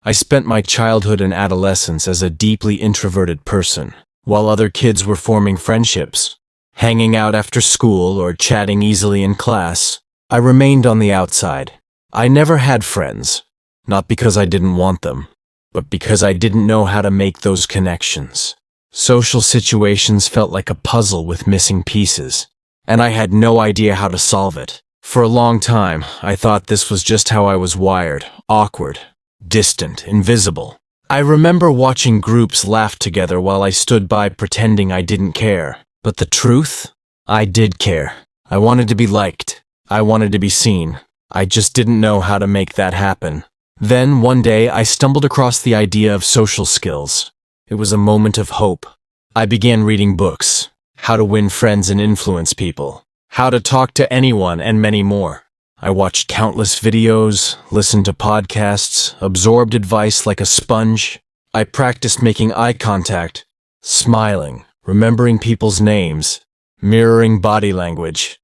I spent my childhood and adolescence as a deeply introverted person, while other kids were forming friendships, hanging out after school or chatting easily in class. I remained on the outside. I never had friends, not because I didn't want them, but because I didn't know how to make those connections. Social situations felt like a puzzle with missing pieces, and I had no idea how to solve it. For a long time, I thought this was just how I was wired, awkward, distant, invisible. I remember watching groups laugh together while I stood by pretending I didn't care. But the truth? I did care. I wanted to be liked. I wanted to be seen. I just didn't know how to make that happen. Then, one day, I stumbled across the idea of social skills. It was a moment of hope. I began reading books. How to win friends and influence people. How to talk to anyone, and many more. I watched countless videos, listened to podcasts, absorbed advice like a sponge. I practiced making eye contact, smiling, remembering people's names, mirroring body language.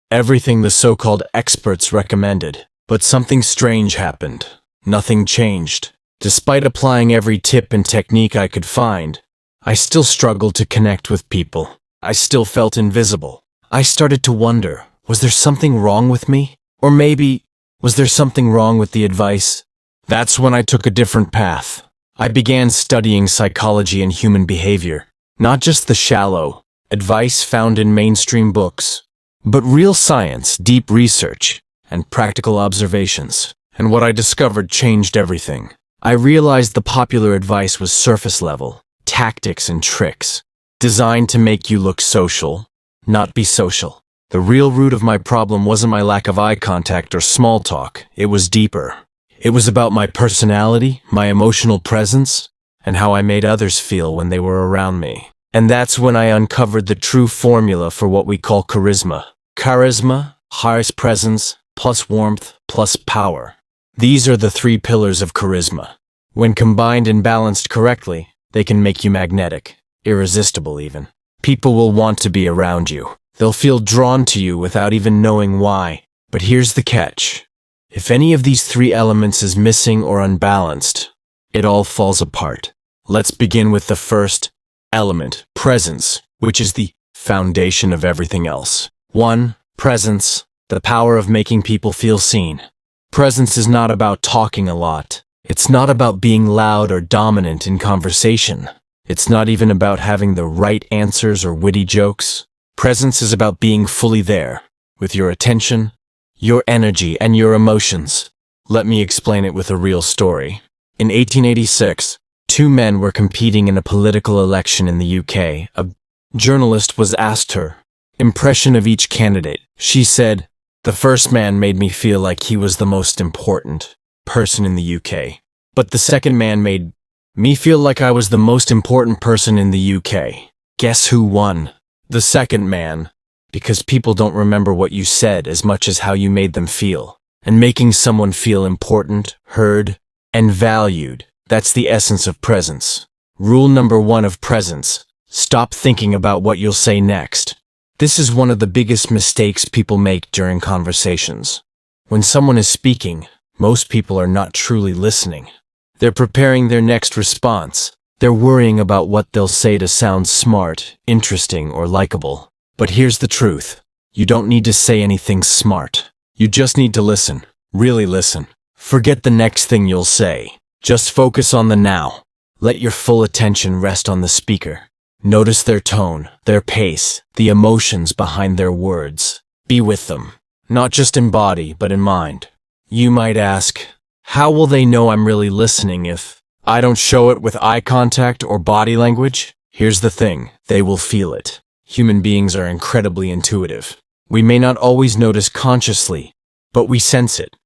Everything the so-called experts recommended. But something strange happened. Nothing changed. Despite applying every tip and technique I could find, I still struggled to connect with people. I still felt invisible. I started to wonder, was there something wrong with me? Or maybe, was there something wrong with the advice? That's when I took a different path. I began studying psychology and human behavior. Not just the shallow advice found in mainstream books, but real science, deep research, and practical observations. And what I discovered changed everything. I realized the popular advice was surface level, tactics and tricks, designed to make you look social, not be social. The real root of my problem wasn't my lack of eye contact or small talk. It was deeper. It was about my personality, my emotional presence, and how I made others feel when they were around me. And that's when I uncovered the true formula for what we call charisma. Charisma, highest presence, plus warmth, plus power. These are the three pillars of charisma. When combined and balanced correctly, they can make you magnetic, irresistible even. People will want to be around you. They'll feel drawn to you without even knowing why. But here's the catch. If any of these three elements is missing or unbalanced, it all falls apart. Let's begin with the first element, presence, which is the foundation of everything else. 1. Presence, the power of making people feel seen. Presence is not about talking a lot. It's not about being loud or dominant in conversation. It's not even about having the right answers or witty jokes. Presence is about being fully there, with your attention, your energy, and your emotions. Let me explain it with a real story. In 1886, two men were competing in a political election in the UK. A journalist was asked her impression of each candidate. She said, "The first man made me feel like he was the most important person in the UK. But the second man made me feel like I was the most important person in the UK." Guess who won? The second man. Because people don't remember what you said as much as how you made them feel. And making someone feel important, heard, and valued, that's the essence of presence. Rule number 1 of presence: stop thinking about what you'll say next. This is one of the biggest mistakes people make during conversations. When someone is speaking, most people are not truly listening. They're preparing their next response. They're worrying about what they'll say to sound smart, interesting, or likable. But here's the truth. You don't need to say anything smart. You just need to listen. Really listen. Forget the next thing you'll say. Just focus on the now. Let your full attention rest on the speaker. Notice their tone, their pace, the emotions behind their words. Be with them. Not just in body, but in mind. You might ask, how will they know I'm really listening if I don't show it with eye contact or body language? Here's the thing, they will feel it. Human beings are incredibly intuitive. We may not always notice consciously, but we sense it.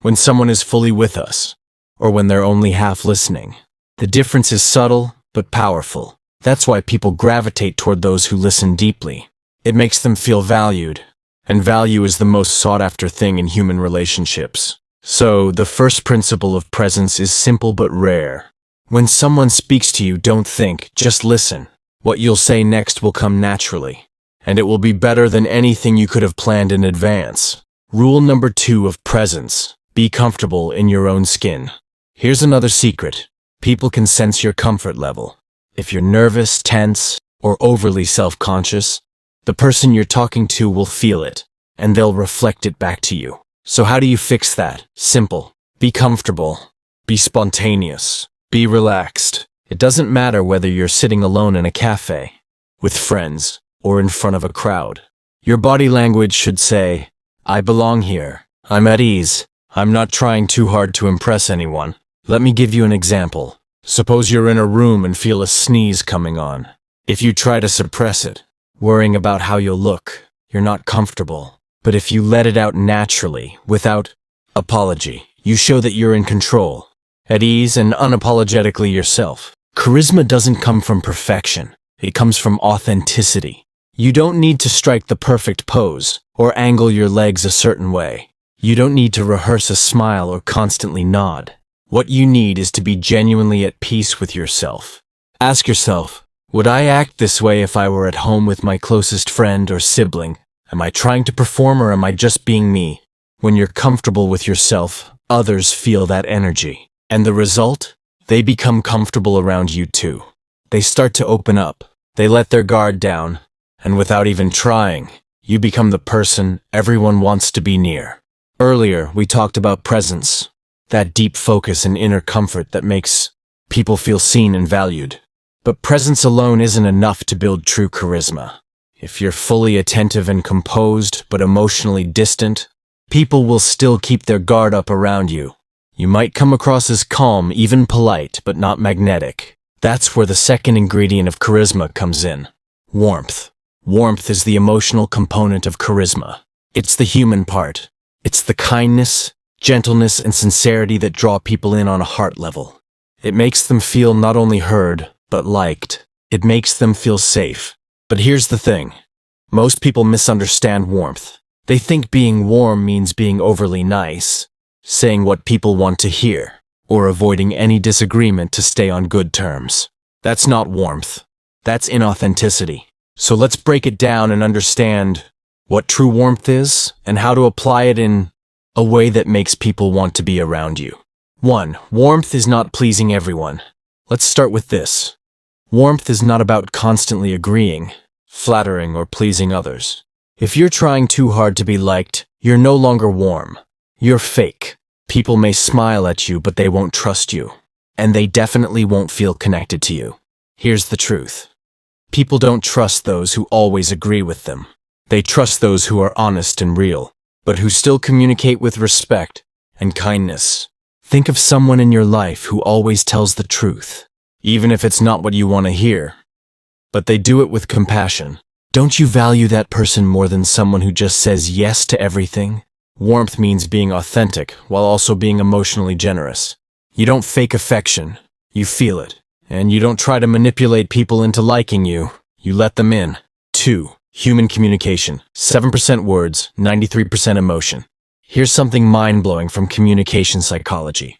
When someone is fully with us, or when they're only half listening. The difference is subtle, but powerful. That's why people gravitate toward those who listen deeply. It makes them feel valued, and value is the most sought-after thing in human relationships. So, the first principle of presence is simple but rare. When someone speaks to you, don't think, just listen. What you'll say next will come naturally, and it will be better than anything you could have planned in advance. Rule number 2 of presence: be comfortable in your own skin. Here's another secret. People can sense your comfort level. If you're nervous, tense, or overly self-conscious, the person you're talking to will feel it, and they'll reflect it back to you. So how do you fix that? Simple. Be comfortable. Be spontaneous. Be relaxed. It doesn't matter whether you're sitting alone in a cafe, with friends, or in front of a crowd. Your body language should say, I belong here. I'm at ease. I'm not trying too hard to impress anyone. Let me give you an example. Suppose you're in a room and feel a sneeze coming on. If you try to suppress it, worrying about how you'll look, you're not comfortable. But if you let it out naturally, without apology, you show that you're in control, at ease and unapologetically yourself. Charisma doesn't come from perfection. It comes from authenticity. You don't need to strike the perfect pose or angle your legs a certain way. You don't need to rehearse a smile or constantly nod. What you need is to be genuinely at peace with yourself. Ask yourself, would I act this way if I were at home with my closest friend or sibling? Am I trying to perform or am I just being me? When you're comfortable with yourself, others feel that energy. And the result? They become comfortable around you too. They start to open up. They let their guard down. And without even trying, you become the person everyone wants to be near. Earlier, we talked about presence. That deep focus and inner comfort that makes people feel seen and valued. But presence alone isn't enough to build true charisma. If you're fully attentive and composed, but emotionally distant, people will still keep their guard up around you. You might come across as calm, even polite, but not magnetic. That's where the second ingredient of charisma comes in. Warmth. Warmth is the emotional component of charisma. It's the human part. It's the kindness, gentleness, and sincerity that draw people in on a heart level. It makes them feel not only heard, but liked. It makes them feel safe. But here's the thing. Most people misunderstand warmth. They think being warm means being overly nice, saying what people want to hear, or avoiding any disagreement to stay on good terms. That's not warmth. That's inauthenticity. So let's break it down and understand what true warmth is and how to apply it in a way that makes people want to be around you. 1. Warmth is not pleasing everyone. Let's start with this. Warmth is not about constantly agreeing, flattering, or pleasing others. If you're trying too hard to be liked, you're no longer warm. You're fake. People may smile at you, but they won't trust you. And they definitely won't feel connected to you. Here's the truth. People don't trust those who always agree with them. They trust those who are honest and real, but who still communicate with respect and kindness. Think of someone in your life who always tells the truth, even if it's not what you want to hear. But they do it with compassion. Don't you value that person more than someone who just says yes to everything? Warmth means being authentic while also being emotionally generous. You don't fake affection, you feel it. And you don't try to manipulate people into liking you, you let them in. 2. Human communication. 7% words, 93% emotion. Here's something mind-blowing from communication psychology.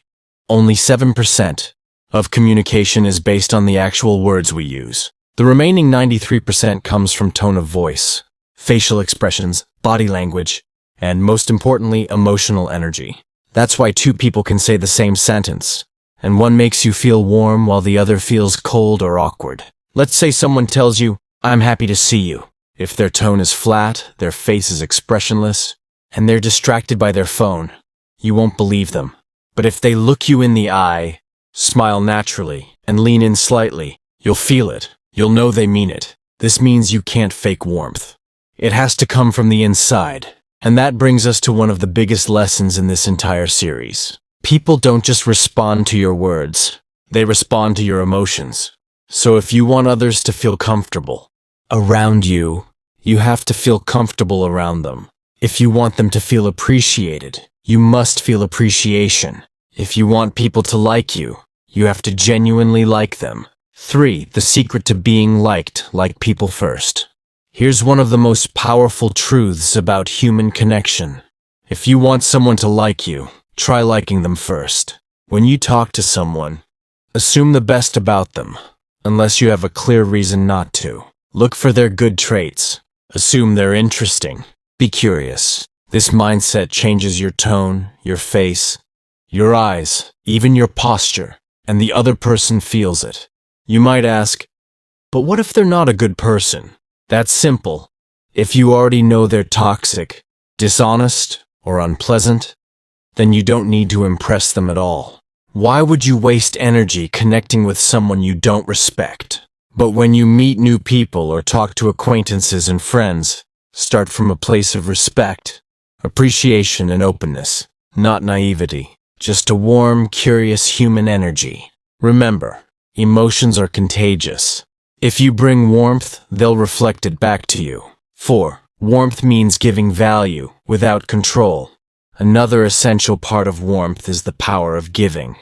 Only 7% of communication is based on the actual words we use. The remaining 93% comes from tone of voice, facial expressions, body language, and most importantly, emotional energy. That's why two people can say the same sentence, and one makes you feel warm while the other feels cold or awkward. Let's say someone tells you, I'm happy to see you. If their tone is flat, their face is expressionless, and they're distracted by their phone, you won't believe them. But if they look you in the eye, smile naturally, and lean in slightly, you'll feel it. You'll know they mean it. This means you can't fake warmth. It has to come from the inside. And that brings us to one of the biggest lessons in this entire series. People don't just respond to your words. They respond to your emotions. So if you want others to feel comfortable around you, you have to feel comfortable around them. If you want them to feel appreciated, you must feel appreciation. If you want people to like you, you have to genuinely like them. 3. The secret to being liked, like people first. Here's one of the most powerful truths about human connection. If you want someone to like you, try liking them first. When you talk to someone, assume the best about them, unless you have a clear reason not to. Look for their good traits. Assume they're interesting. Be curious. This mindset changes your tone, your face, your eyes, even your posture, and the other person feels it. You might ask, but what if they're not a good person? That's simple. If you already know they're toxic, dishonest, or unpleasant, then you don't need to impress them at all. Why would you waste energy connecting with someone you don't respect? But when you meet new people or talk to acquaintances and friends, start from a place of respect, appreciation, and openness, not naivety, just a warm, curious human energy. Remember, emotions are contagious. If you bring warmth, they'll reflect it back to you. 4. Warmth means giving value without control. Another essential part of warmth is the power of giving.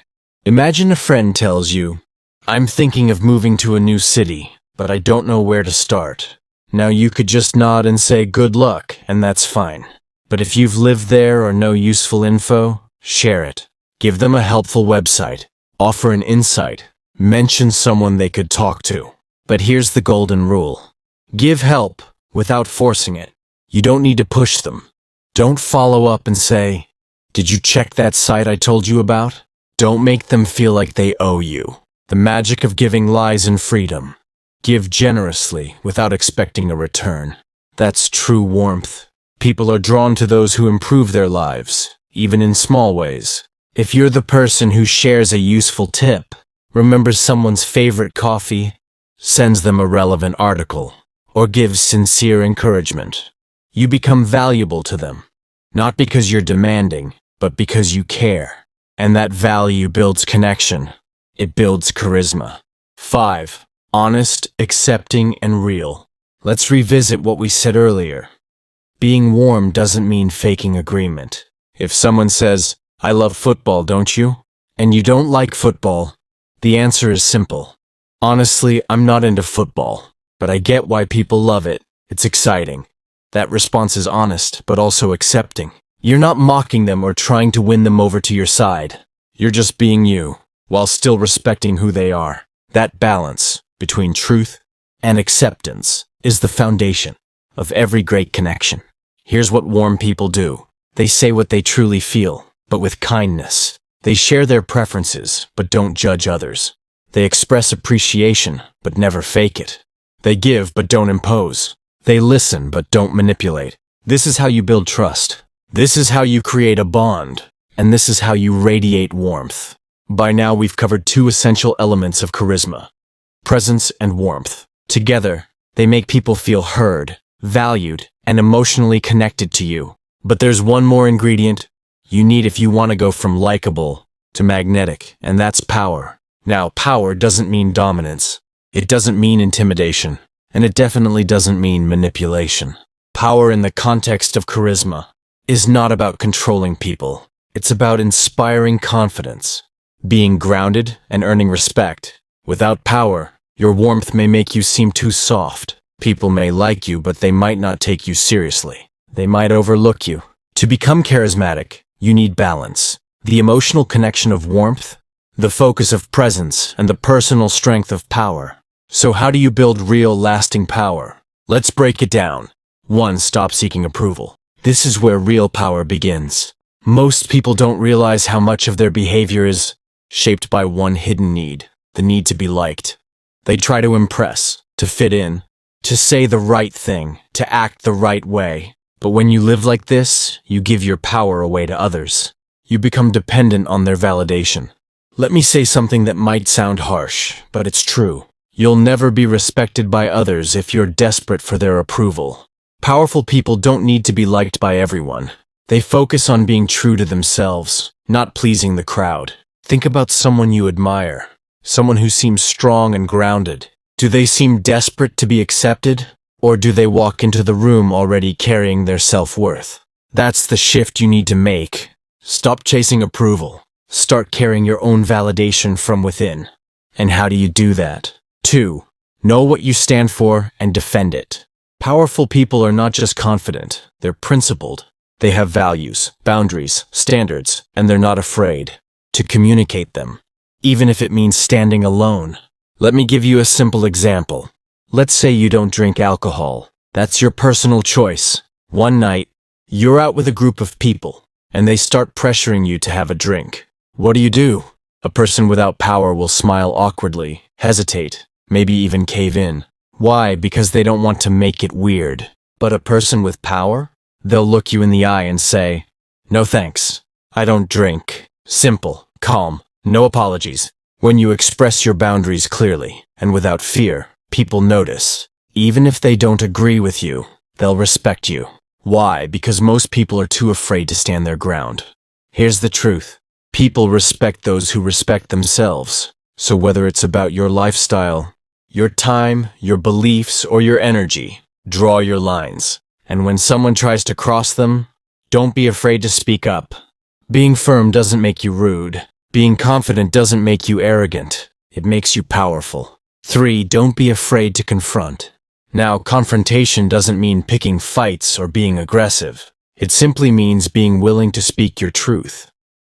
Imagine a friend tells you, "I'm thinking of moving to a new city, but I don't know where to start." Now you could just nod and say good luck, and that's fine. But if you've lived there or know useful info, share it. Give them a helpful website, offer an insight, mention someone they could talk to. But here's the golden rule. Give help without forcing it. You don't need to push them. Don't follow up and say, "Did you check that site I told you about?" Don't make them feel like they owe you. The magic of giving lies in freedom. Give generously without expecting a return. That's true warmth. People are drawn to those who improve their lives, even in small ways. If you're the person who shares a useful tip, remembers someone's favorite coffee, sends them a relevant article, or gives sincere encouragement, you become valuable to them. Not because you're demanding, but because you care. And that value builds connection. It builds charisma. 5. Honest, accepting, and real. Let's revisit what we said earlier. Being warm doesn't mean faking agreement. If someone says, "I love football, don't you?" and you don't like football, the answer is simple. "Honestly, I'm not into football, but I get why people love it. It's exciting." That response is honest, but also accepting. You're not mocking them or trying to win them over to your side. You're just being you, while still respecting who they are. That balance between truth and acceptance is the foundation of every great connection. Here's what warm people do. They say what they truly feel, but with kindness. They share their preferences, but don't judge others. They express appreciation, but never fake it. They give, but don't impose. They listen, but don't manipulate. This is how you build trust. This is how you create a bond, and this is how you radiate warmth. By now we've covered 2 essential elements of charisma: presence and warmth. Together, they make people feel heard, valued, and emotionally connected to you. But there's one more ingredient you need if you want to go from likable to magnetic, and that's power. Now, power doesn't mean dominance. It doesn't mean intimidation, and it definitely doesn't mean manipulation. Power in the context of charisma is not about controlling people. It's about inspiring confidence, being grounded, and earning respect. Without power, your warmth may make you seem too soft. People may like you, but they might not take you seriously. They might overlook you. To become charismatic, you need balance. The emotional connection of warmth, the focus of presence, and the personal strength of power. So how do you build real, lasting power? Let's break it down. 1. Stop seeking approval. This is where real power begins. Most people don't realize how much of their behavior is shaped by one hidden need, the need to be liked. They try to impress, to fit in, to say the right thing, to act the right way. But when you live like this, you give your power away to others. You become dependent on their validation. Let me say something that might sound harsh, but it's true. You'll never be respected by others if you're desperate for their approval. Powerful people don't need to be liked by everyone. They focus on being true to themselves, not pleasing the crowd. Think about someone you admire, someone who seems strong and grounded. Do they seem desperate to be accepted, or do they walk into the room already carrying their self-worth? That's the shift you need to make. Stop chasing approval. Start carrying your own validation from within. And how do you do that? 2. Know what you stand for and defend it. Powerful people are not just confident, they're principled. They have values, boundaries, standards, and they're not afraid to communicate them, even if it means standing alone. Let me give you a simple example. Let's say you don't drink alcohol. That's your personal choice. One night, you're out with a group of people, and they start pressuring you to have a drink. What do? A person without power will smile awkwardly, hesitate, maybe even cave in. Why? Because they don't want to make it weird. But a person with power? They'll look you in the eye and say, "No thanks. I don't drink." Simple, calm, no apologies. When you express your boundaries clearly and without fear, people notice. Even if they don't agree with you, they'll respect you. Why? Because most people are too afraid to stand their ground. Here's the truth. People respect those who respect themselves. So whether it's about your lifestyle, your time, your beliefs, or your energy, draw your lines. And when someone tries to cross them, don't be afraid to speak up. Being firm doesn't make you rude. Being confident doesn't make you arrogant. It makes you powerful. 3. Don't be afraid to confront. Now, confrontation doesn't mean picking fights or being aggressive. It simply means being willing to speak your truth,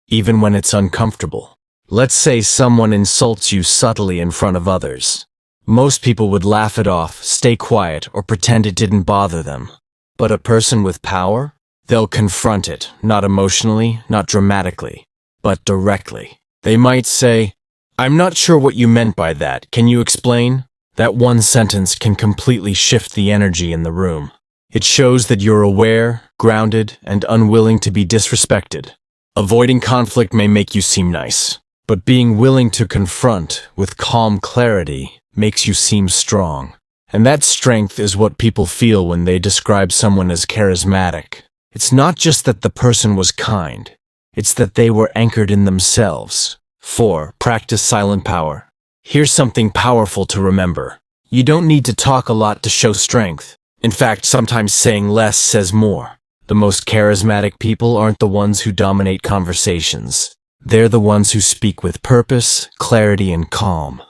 even when it's uncomfortable. Let's say someone insults you subtly in front of others. Most people would laugh it off, stay quiet, or pretend it didn't bother them. But a person with power? They'll confront it, not emotionally, not dramatically, but directly. They might say, "I'm not sure what you meant by that. Can you explain?" That one sentence can completely shift the energy in the room. It shows that you're aware, grounded, and unwilling to be disrespected. Avoiding conflict may make you seem nice, but being willing to confront with calm clarity makes you seem strong. And that strength is what people feel when they describe someone as charismatic. It's not just that the person was kind, it's that they were anchored in themselves. 4. Practice silent power. Here's something powerful to remember. You don't need to talk a lot to show strength. In fact, sometimes saying less says more. The most charismatic people aren't the ones who dominate conversations. They're the ones who speak with purpose, clarity, and calm.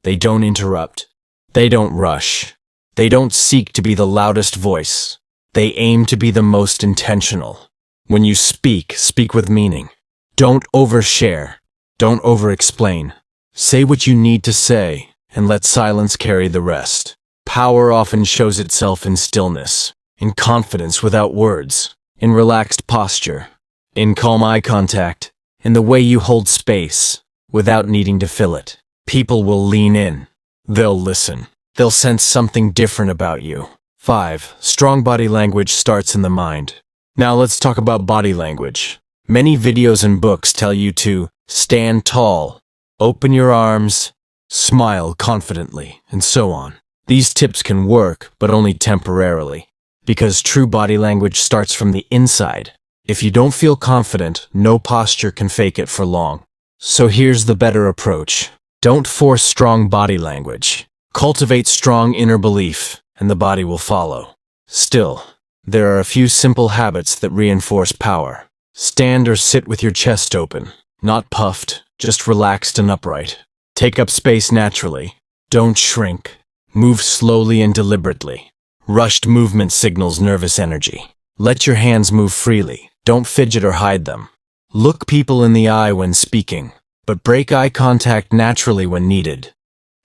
They don't interrupt. They don't rush. They don't seek to be the loudest voice. They aim to be the most intentional. When you speak, speak with meaning. Don't overshare. Don't over-explain. Say what you need to say, and let silence carry the rest. Power often shows itself in stillness, in confidence without words, in relaxed posture, in calm eye contact, in the way you hold space, without needing to fill it. People will lean in. They'll listen. They'll sense something different about you. 5. Strong body language starts in the mind. Now let's talk about body language. Many videos and books tell you to stand tall, open your arms, smile confidently, and so on. These tips can work, but only temporarily, because true body language starts from the inside. If you don't feel confident, no posture can fake it for long. So here's the better approach. Don't force strong body language. Cultivate strong inner belief, and the body will follow. Still, there are a few simple habits that reinforce power. Stand or sit with your chest open, not puffed, just relaxed and upright. Take up space naturally. Don't shrink. Move slowly and deliberately. Rushed movement signals nervous energy. Let your hands move freely. Don't fidget or hide them. Look people in the eye when speaking, but break eye contact naturally when needed.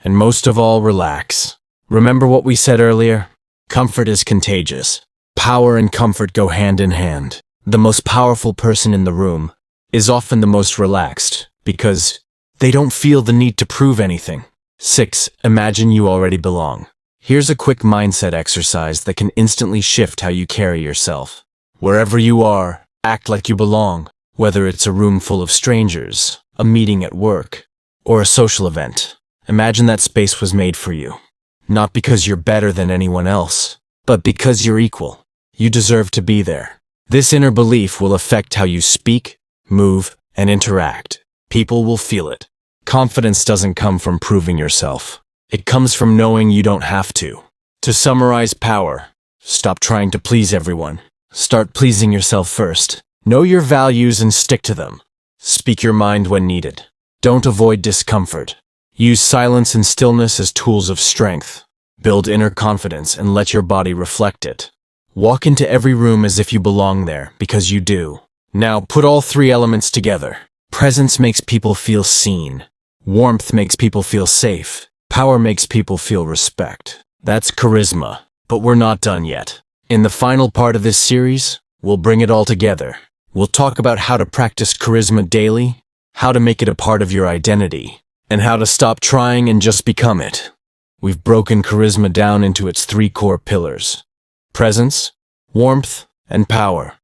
And most of all, relax. Remember what we said earlier? Comfort is contagious. Power and comfort go hand in hand. The most powerful person in the room is often the most relaxed, because they don't feel the need to prove anything. 6. Imagine you already belong. Here's a quick mindset exercise that can instantly shift how you carry yourself. Wherever you are, act like you belong, whether it's a room full of strangers, a meeting at work, or a social event. Imagine that space was made for you. Not because you're better than anyone else, but because you're equal. You deserve to be there. This inner belief will affect how you speak, move, and interact. People will feel it. Confidence doesn't come from proving yourself. It comes from knowing you don't have to. To summarize power, stop trying to please everyone. Start pleasing yourself first. Know your values and stick to them. Speak your mind when needed. Don't avoid discomfort. Use silence and stillness as tools of strength. Build inner confidence and let your body reflect it. Walk into every room as if you belong there, because you do. Now put all three elements together. Presence makes people feel seen. Warmth makes people feel safe. Power makes people feel respect. That's charisma. But we're not done yet. In the final part of this series, we'll bring it all together. We'll talk about how to practice charisma daily, how to make it a part of your identity, and how to stop trying and just become it. We've broken charisma down into its three core pillars: presence, warmth, and power.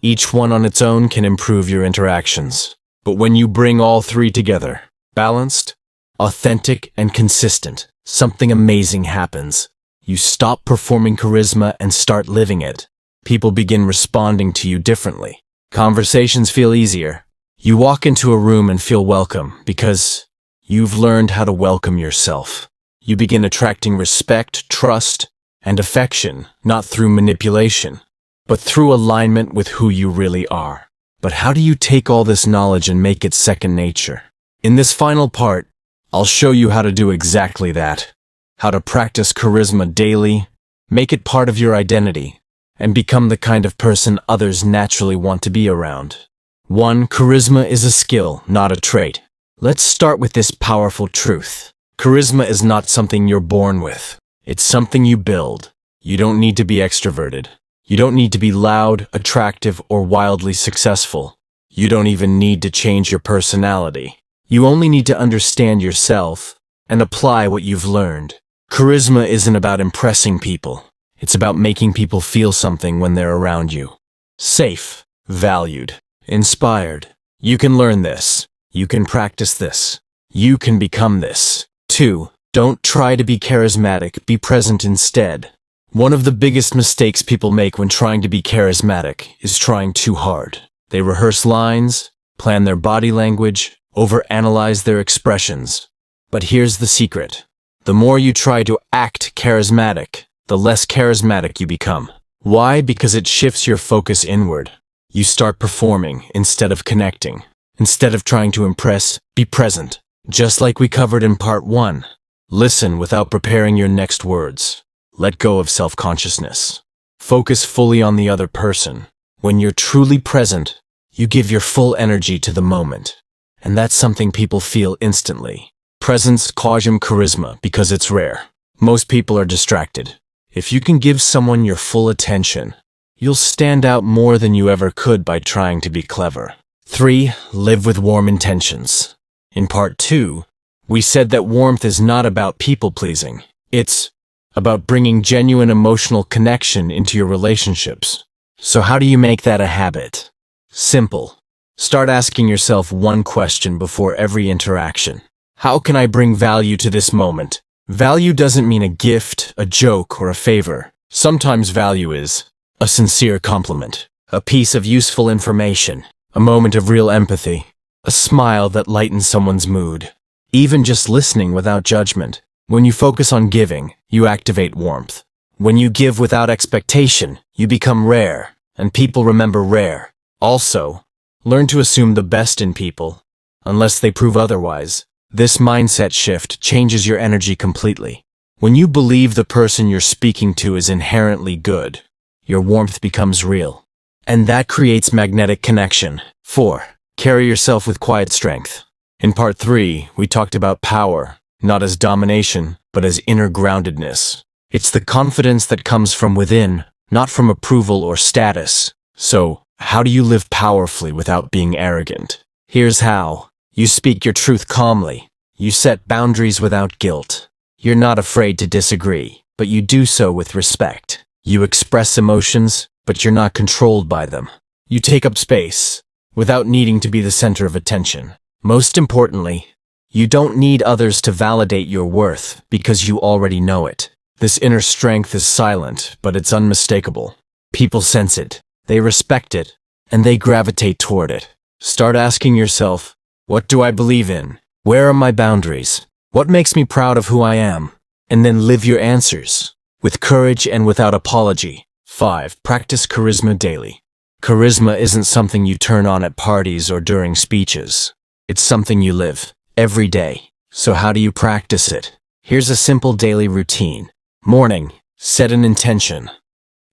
Each one on its own can improve your interactions, but when you bring all three together, balanced, authentic, and consistent, something amazing happens. You stop performing charisma and start living it. People begin responding to you differently. Conversations feel easier. You walk into a room and feel welcome because you've learned how to welcome yourself. You begin attracting respect, trust, and affection, not through manipulation, but through alignment with who you really are. But how do you take all this knowledge and make it second nature? In this final part, I'll show you how to do exactly that. How to practice charisma daily, make it part of your identity, and become the kind of person others naturally want to be around. 1. Charisma is a skill, not a trait. Let's start with this powerful truth. Charisma is not something you're born with. It's something you build. You don't need to be extroverted. You don't need to be loud, attractive, or wildly successful. You don't even need to change your personality. You only need to understand yourself and apply what you've learned. Charisma isn't about impressing people. It's about making people feel something when they're around you. Safe, valued, inspired. You can learn this. You can practice this. You can become this. 2. Don't try to be charismatic. Be present instead. One of the biggest mistakes people make when trying to be charismatic is trying too hard. They rehearse lines, plan their body language, overanalyze their expressions. But here's the secret. The more you try to act charismatic, the less charismatic you become. Why? Because it shifts your focus inward. You start performing instead of connecting. Instead of trying to impress, be present. Just like we covered in part 1. Listen without preparing your next words. Let go of self-consciousness. Focus fully on the other person. When you're truly present, you give your full energy to the moment. And that's something people feel instantly. Presence causes charisma because it's rare. Most people are distracted. If you can give someone your full attention, you'll stand out more than you ever could by trying to be clever. 3. Live with warm intentions. In part 2, we said that warmth is not about people-pleasing. It's about bringing genuine emotional connection into your relationships. So how do you make that a habit? Simple. Start asking yourself one question before every interaction. How can I bring value to this moment? Value doesn't mean a gift, a joke, or a favor. Sometimes value is a sincere compliment, a piece of useful information, a moment of real empathy, a smile that lightens someone's mood, even just listening without judgment. When you focus on giving, you activate warmth. When you give without expectation, you become rare, and people remember rare. Also, learn to assume the best in people, unless they prove otherwise. This mindset shift changes your energy completely. When you believe the person you're speaking to is inherently good, your warmth becomes real. And that creates magnetic connection. 4. Carry yourself with quiet strength. In part 3, we talked about power, not as domination, but as inner groundedness. It's the confidence that comes from within, not from approval or status. So, how do you live powerfully without being arrogant? Here's how. You speak your truth calmly. You set boundaries without guilt. You're not afraid to disagree, but you do so with respect. You express emotions, but you're not controlled by them. You take up space, without needing to be the center of attention. Most importantly, you don't need others to validate your worth because you already know it. This inner strength is silent, but it's unmistakable. People sense it, they respect it, and they gravitate toward it. Start asking yourself, what do I believe in? Where are my boundaries? What makes me proud of who I am? And then live your answers, with courage and without apology. 5. Practice charisma daily. Charisma isn't something you turn on at parties or during speeches. It's something you live, every day. So how do you practice it? Here's a simple daily routine. Morning, set an intention.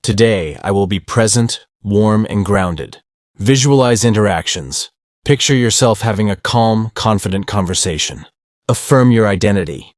Today, I will be present, warm, and grounded. Visualize interactions. Picture yourself having a calm, confident conversation. Affirm your identity.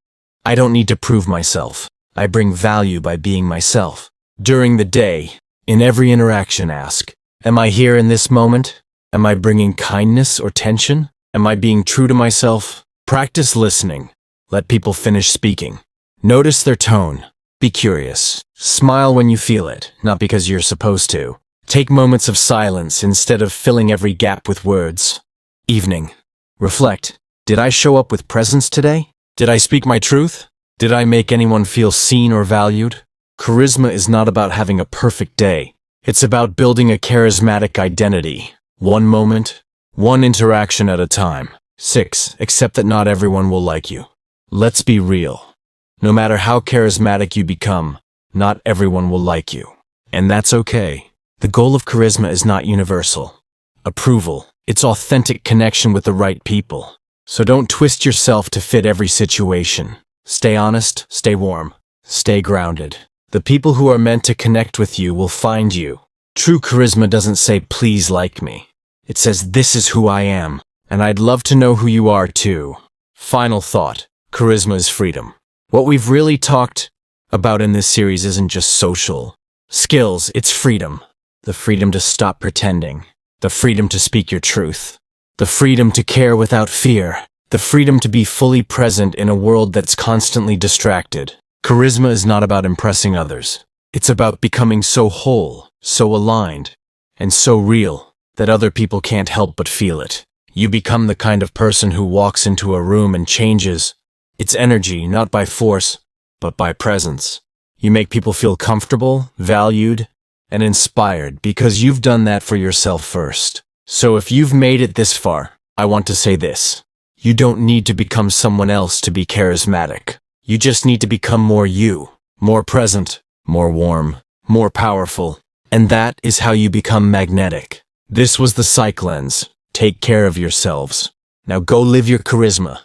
I don't need to prove myself. I bring value by being myself. During the day, in every interaction ask, am I here in this moment? Am I bringing kindness or tension? Am I being true to myself? Practice listening. Let people finish speaking. Notice their tone. Be curious. Smile when you feel it, not because you're supposed to. Take moments of silence instead of filling every gap with words. Evening. Reflect. Did I show up with presence today? Did I speak my truth? Did I make anyone feel seen or valued? Charisma is not about having a perfect day. It's about building a charismatic identity. One moment, one interaction at a time. 6. Accept that not everyone will like you. Let's be real. No matter how charismatic you become, not everyone will like you. And that's okay. The goal of charisma is not universal approval. It's authentic connection with the right people. So don't twist yourself to fit every situation. Stay honest, stay warm, stay grounded. The people who are meant to connect with you will find you. True charisma doesn't say, please like me. It says, this is who I am, and I'd love to know who you are too. Final thought. Charisma is freedom. What we've really talked about in this series isn't just social skills, it's freedom. The freedom to stop pretending. The freedom to speak your truth. The freedom to care without fear. The freedom to be fully present in a world that's constantly distracted. Charisma is not about impressing others. It's about becoming so whole, so aligned, and so real that other people can't help but feel it. You become the kind of person who walks into a room and changes its energy, not by force, but by presence. You make people feel comfortable, valued, and inspired because you've done that for yourself first. So if you've made it this far, I want to say this. You don't need to become someone else to be charismatic. You just need to become more you, more present, more warm, more powerful. And that is how you become magnetic. This was the Psych Lens. Take care of yourselves. Now go live your charisma.